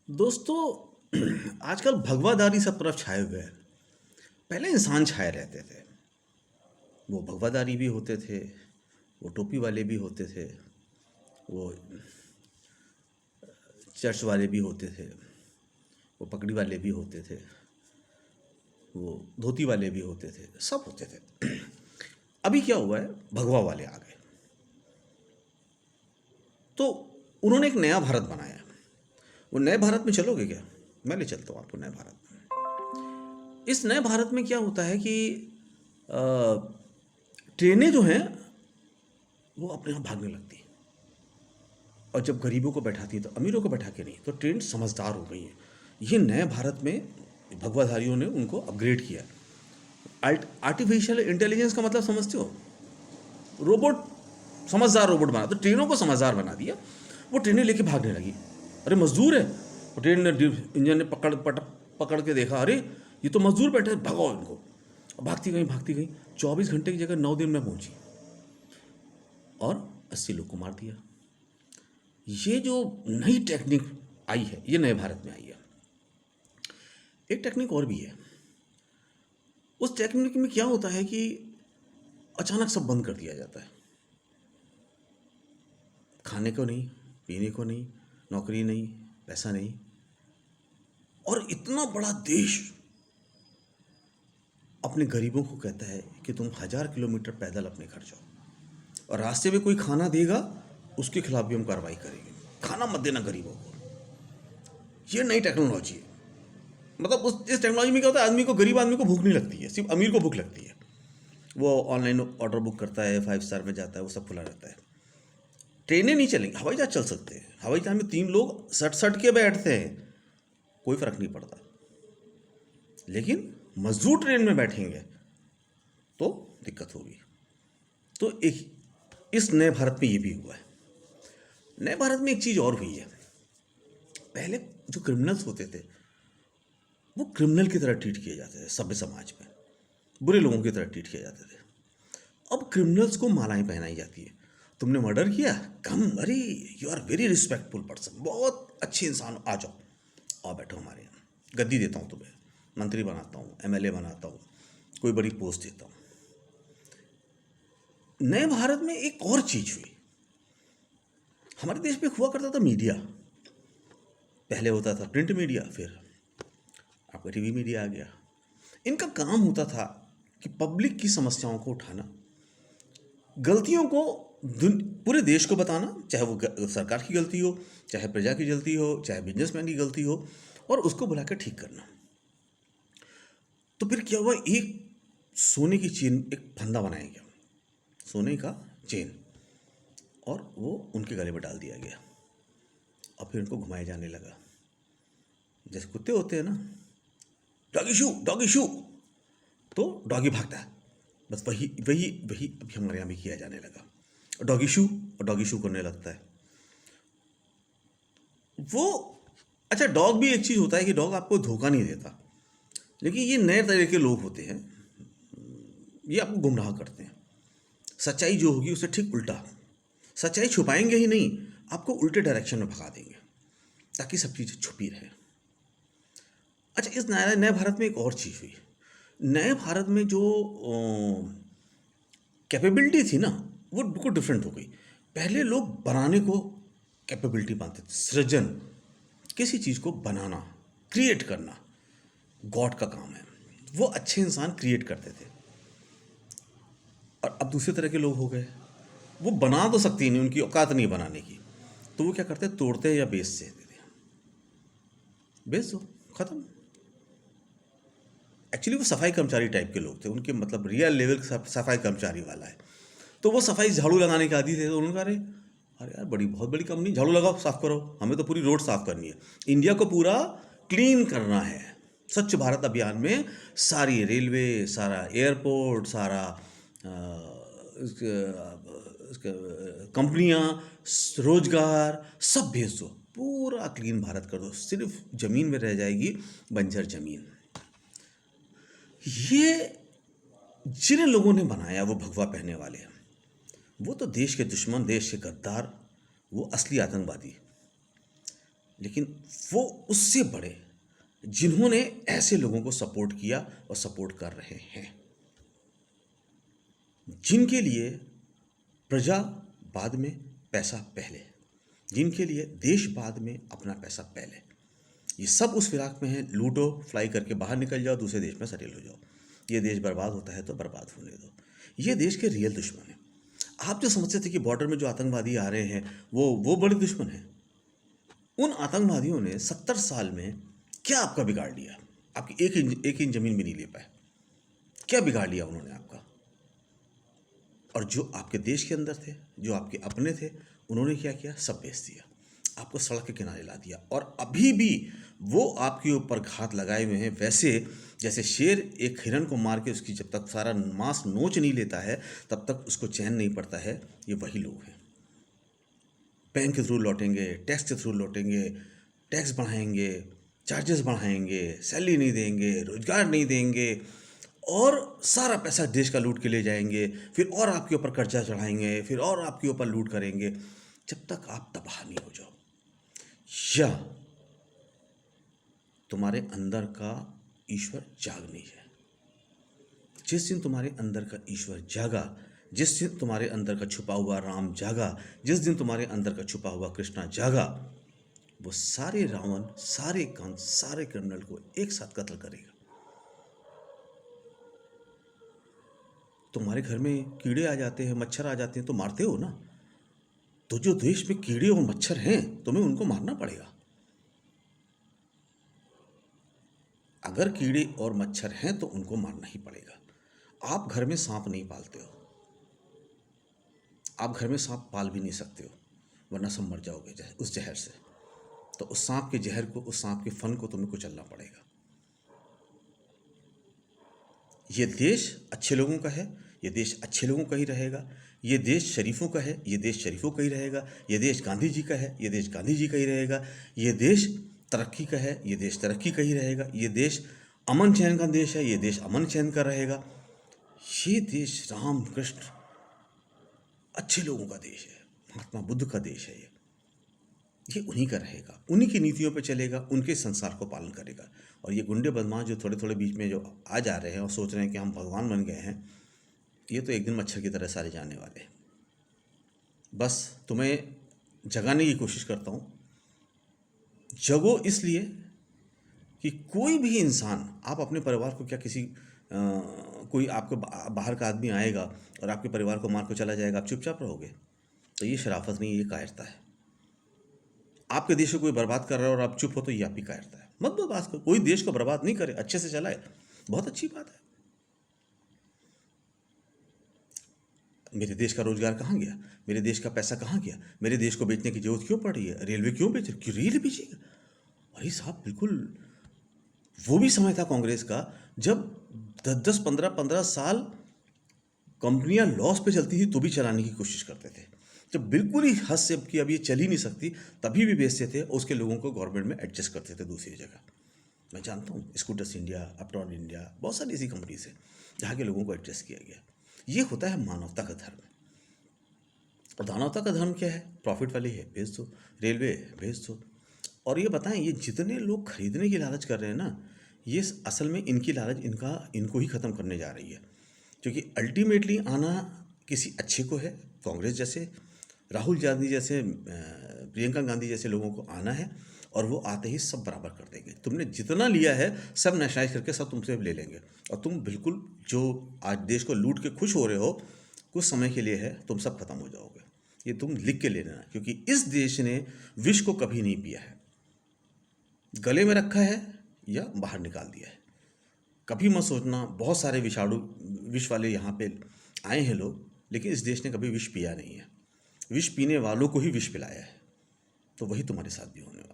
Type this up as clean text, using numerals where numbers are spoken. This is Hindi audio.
दोस्तों आजकल भगवादारी सब तरफ छाए हुए हैं। पहले इंसान छाए रहते थे। वो भगवादारी भी होते थे, वो टोपी वाले भी होते थे, वो चर्च वाले भी होते थे, वो पगड़ी वाले भी होते थे, वो धोती वाले भी होते थे, सब होते थे। अभी क्या हुआ है, भगवा वाले आ गए। तो उन्होंने एक नया भारत बनाया। वो नए भारत में चलोगे क्या? मैं ले चलता हूँ आपको नए भारत में। इस नए भारत में क्या होता है कि अ, ट्रेनें जो हैं वो अपने आप भागने लगती हैं। और जब गरीबों को बैठाती है तो अमीरों को बैठा के नहीं, तो ट्रेन समझदार हो गई है। ये नए भारत में भगवाधारियों ने उनको अपग्रेड किया। आर्टिफिशियल इंटेलिजेंस का मतलब समझते हो? रोबोट, समझदार रोबोट बना, तो ट्रेनों को समझदार बना दिया। वो ट्रेनें लेके भागने लगी। अरे मजदूर है, वो ट्रेन ने इंजन ने पकड़ के देखा, अरे ये तो मजदूर बैठे हैं, भगाओ इनको। भागती गई भागती गई, 24 घंटे की जगह 9 दिन में पहुंची और 80 लोग को मार दिया। ये जो नई टेक्निक आई है, ये नए भारत में आई है। एक टेक्निक और भी है। उस टेक्निक में क्या होता है कि अचानक सब बंद कर दिया जाता है। खाने को नहीं, पीने को नहीं, नौकरी नहीं, पैसा नहीं। और इतना बड़ा देश अपने गरीबों को कहता है कि तुम 1000 किलोमीटर पैदल अपने घर जाओ, और रास्ते में कोई खाना देगा उसके खिलाफ भी हम कार्रवाई करेंगे। खाना मत देना गरीबों को। ये नई टेक्नोलॉजी है। मतलब उस इस टेक्नोलॉजी में क्या होता है, आदमी को, गरीब आदमी को भूख नहीं लगती है, सिर्फ अमीर को भूख लगती है। वो ऑनलाइन ऑर्डर बुक करता है, 5 स्टार में जाता है, वो सब खुला रहता है। ट्रेनें नहीं चलेंगी, हवाई जहाज चल सकते हैं। हवाई जहाज में 3 लोग सट सट के बैठते हैं, कोई फर्क नहीं पड़ता। लेकिन मजदूर ट्रेन में बैठेंगे तो दिक्कत होगी। तो एक इस नए भारत में ये भी हुआ है। नए भारत में एक चीज़ और हुई है। पहले जो क्रिमिनल्स होते थे वो क्रिमिनल की तरह ट्रीट किए जाते थे सभ्य समाज में, बुरे लोगों की तरह ट्रीट किए जाते थे। अब क्रिमिनल्स को मालाएं पहनाई जाती है। तुमने मर्डर किया, कम, अरे you are very respectful person, बहुत अच्छे इंसान, आ जाओ, आओ बैठो हमारे यहाँ, गद्दी देता हूँ तुम्हें, मंत्री बनाता हूँ, एमएलए बनाता हूँ, कोई बड़ी पोस्ट देता हूँ। नए भारत में एक और चीज हुई। हमारे देश में हुआ करता था मीडिया। पहले होता था प्रिंट मीडिया, फिर आपका टीवी मीडिया आ गया। इनका काम होता था कि पब्लिक की समस्याओं को उठाना, गलतियों को पूरे देश को बताना, चाहे वो सरकार की गलती हो, चाहे प्रजा की गलती हो, चाहे बिजनेसमैन की गलती हो, और उसको बुलाकर ठीक करना। तो फिर क्या हुआ, एक सोने की चेन, एक फंदा बनाया गया, सोने का चेन, और वो उनके गले में डाल दिया गया। और फिर उनको घुमाया जाने लगा। जैसे कुत्ते होते हैं ना, डॉगी शू डॉगी शू, तो डॉगी भागता है। बस वही वही वही अभी हमारे यहाँ भी किया जाने लगा। डॉगी शू, और डॉगी शू करने लगता है वो। अच्छा, डॉग भी एक चीज़ होता है कि डॉग आपको धोखा नहीं देता, लेकिन ये नए तरह के लोग होते हैं, ये आपको गुमराह करते हैं। सच्चाई जो होगी उससे ठीक उल्टा, सच्चाई छुपाएंगे ही नहीं, आपको उल्टे डायरेक्शन में भगा देंगे ताकि सब चीज़ें छुपी रहे। अच्छा, इस नए नए भारत में एक और चीज़ हुई। नए भारत में जो कैपेबिलिटी थी ना, वो बिल्कुल डिफरेंट हो गई। पहले लोग बनाने को कैपेबिलिटी मानते थे, सृजन, किसी चीज़ को बनाना, क्रिएट करना गॉड का काम है। वो अच्छे इंसान क्रिएट करते थे। और अब दूसरे तरह के लोग हो गए, वो बना तो सकते ही नहीं, उनकी औकात नहीं बनाने की, तो वो क्या करते, तोड़ते या बेच देते थे। बेच दो, खत्म। एक्चुअली वो सफाई कर्मचारी टाइप के लोग थे, उनके मतलब रियल लेवल सफाई कर्मचारी वाला है। तो वो सफाई झाड़ू लगाने के आदी थे, तो उन्होंने कहा, अरे अरे यार, बड़ी बहुत बड़ी कंपनी, झाड़ू लगाओ, साफ करो, हमें तो पूरी रोड साफ करनी है, इंडिया को पूरा क्लीन करना है। स्वच्छ भारत अभियान में सारी रेलवे, सारा एयरपोर्ट, सारा कंपनियां, रोजगार, सब भेज दो, पूरा क्लीन भारत कर दो, सिर्फ जमीन में रह जाएगी बंजर जमीन। ये जिन लोगों ने बनाया, वो भगवा पहनने वाले हैं, वो तो देश के दुश्मन, देश के गद्दार, वो असली आतंकवादी। लेकिन वो उससे बड़े जिन्होंने ऐसे लोगों को सपोर्ट किया और सपोर्ट कर रहे हैं, जिनके लिए प्रजा बाद में, पैसा पहले, जिनके लिए देश बाद में, अपना पैसा पहले। ये सब उस फिराक में है, लूटो, फ्लाई करके बाहर निकल जाओ, दूसरे देश में सेटल हो जाओ। ये देश बर्बाद होता है तो बर्बाद होने दो। ये देश के रियल दुश्मन है। आप जो समझते थे कि बॉर्डर में जो आतंकवादी आ रहे हैं वो बड़े दुश्मन हैं, उन आतंकवादियों ने 70 साल में क्या आपका बिगाड़ लिया? आपकी एक इंच जमीन भी नहीं ले पाए। क्या बिगाड़ लिया उन्होंने आपका? और जो आपके देश के अंदर थे, जो आपके अपने थे, उन्होंने क्या किया? सब बेच दिया, आपको सड़क के किनारे ला दिया। और अभी भी वो आपके ऊपर घात लगाए हुए हैं, वैसे जैसे शेर एक हिरन को मार के उसकी जब तक सारा मांस नोच नहीं लेता है तब तक उसको चैन नहीं पड़ता है। ये वही लोग हैं। बैंक के थ्रू लौटेंगे, टैक्स के थ्रू लौटेंगे, टैक्स बढ़ाएंगे, चार्जेस बढ़ाएंगे, सैलरी नहीं देंगे, रोजगार नहीं देंगे, और सारा पैसा देश का लूट के ले जाएंगे। फिर और आपके ऊपर कर्जा चढ़ाएंगे, फिर और आपके ऊपर लूट करेंगे, जब तक आप तबाह नहीं हो जाओ। या तुम्हारे अंदर का ईश्वर जाग नहीं है। जिस दिन तुम्हारे अंदर का ईश्वर जागा, जिस दिन तुम्हारे अंदर का छुपा हुआ राम जागा, जिस दिन तुम्हारे अंदर का छुपा हुआ कृष्णा जागा, वो सारे रावण, सारे कंस, सारे क्रिमिनल को एक साथ कत्ल करेगा। तुम्हारे घर में कीड़े आ जाते हैं, मच्छर आ जाते हैं तो मारते हो ना। तो जो देश में कीड़े और मच्छर हैं, तुम्हें उनको मारना पड़ेगा। अगर कीड़े और मच्छर हैं तो उनको मारना ही पड़ेगा। आप घर में सांप नहीं पालते हो, आप घर में सांप पाल भी नहीं सकते हो, वरना सब मर जाओगे उस जहर से। तो उस सांप के जहर को, उस सांप के फन को तुम्हें कुचलना पड़ेगा। ये देश अच्छे लोगों का है, ये देश अच्छे लोगों का ही रहेगा। ये देश शरीफों का है, ये देश शरीफों का ही रहेगा। ये देश गांधी जी का है, ये देश गांधी जी का ही रहेगा। ये देश तरक्की का है, ये देश तरक्की का ही रहेगा। ये देश अमन चैन का देश है, ये देश अमन चैन का रहेगा। ये देश राम कृष्ण अच्छे लोगों का देश है, महात्मा बुद्ध का देश है। ये उन्हीं का रहेगा, उन्हीं की नीतियों पे चलेगा, उनके संसार को पालन करेगा। और ये गुंडे बदमाश जो थोड़े थोड़े बीच में जो आ जा रहे हैं और सोच रहे हैं कि हम भगवान बन गए हैं, ये तो एक दिन मच्छर की तरह सारे जाने वाले हैं। बस तुम्हें जगाने की कोशिश करता हूँ। जगो इसलिए कि कोई भी इंसान, आप अपने परिवार को क्या किसी कोई आपको बाहर का आदमी आएगा और आपके परिवार को मार को चला जाएगा, आप चुपचाप रहोगे? तो ये शराफत नहीं, ये कायरता है। आपके देश को कोई बर्बाद कर रहा है और आप चुप हो, तो ये आपकी कायरता है। मत बर्बाद करो, कोई देश को बर्बाद नहीं करे, अच्छे से चलाए, बहुत अच्छी बात है। मेरे देश का रोजगार कहाँ गया? मेरे देश का पैसा कहाँ गया? मेरे देश को बेचने की जरूरत क्यों पड़ रही है? रेलवे क्यों बेच रही? क्यों रेल बेचेगा? अरे साहब, बिल्कुल वो भी समय था कांग्रेस का जब 10-10, 15-15 साल कंपनियां लॉस पे चलती थी तो भी चलाने की कोशिश करते थे। जब बिल्कुल ही हद से कि अब ये चल ही नहीं सकती, तभी भी बेचते थे, उसके लोगों को गवर्नमेंट में एडजस्ट करते थे दूसरी जगह। मैं जानता हूँ, स्कूटर्स इंडिया, अपटॉन इंडिया, बहुत सारी ऐसी कंपनीज है जहाँ के लोगों को एडजस्ट किया गया। ये होता है मानवता का धर्म। और मानवता का धर्म क्या है? प्रॉफिट वाली है, भेज दो। रेलवे है, भेज दो। और ये बताएं, ये जितने लोग खरीदने की लालच कर रहे हैं ना, ये असल में इनकी लालच इनको ही ख़त्म करने जा रही है। क्योंकि अल्टीमेटली आना किसी अच्छे को है, कांग्रेस जैसे, राहुल गांधी जैसे, प्रियंका गांधी जैसे लोगों को आना है, और वो आते ही सब बराबर कर देंगे। तुमने जितना लिया है सब नेशनलाइज करके सब तुमसे ले लेंगे, और तुम बिल्कुल जो आज देश को लूट के खुश हो रहे हो, कुछ समय के लिए है, तुम सब खत्म हो जाओगे। ये तुम लिख के ले लेना, क्योंकि इस देश ने विष को कभी नहीं पिया है। गले में रखा है या बाहर निकाल दिया है। कभी मत सोचना बहुत सारे विष वाले यहाँ पे आए हैं लोग, लेकिन इस देश ने कभी विष पिया नहीं है। विष पीने वालों को ही विष पिलाया है, तो वही तुम्हारे साथ भी होने वाला है।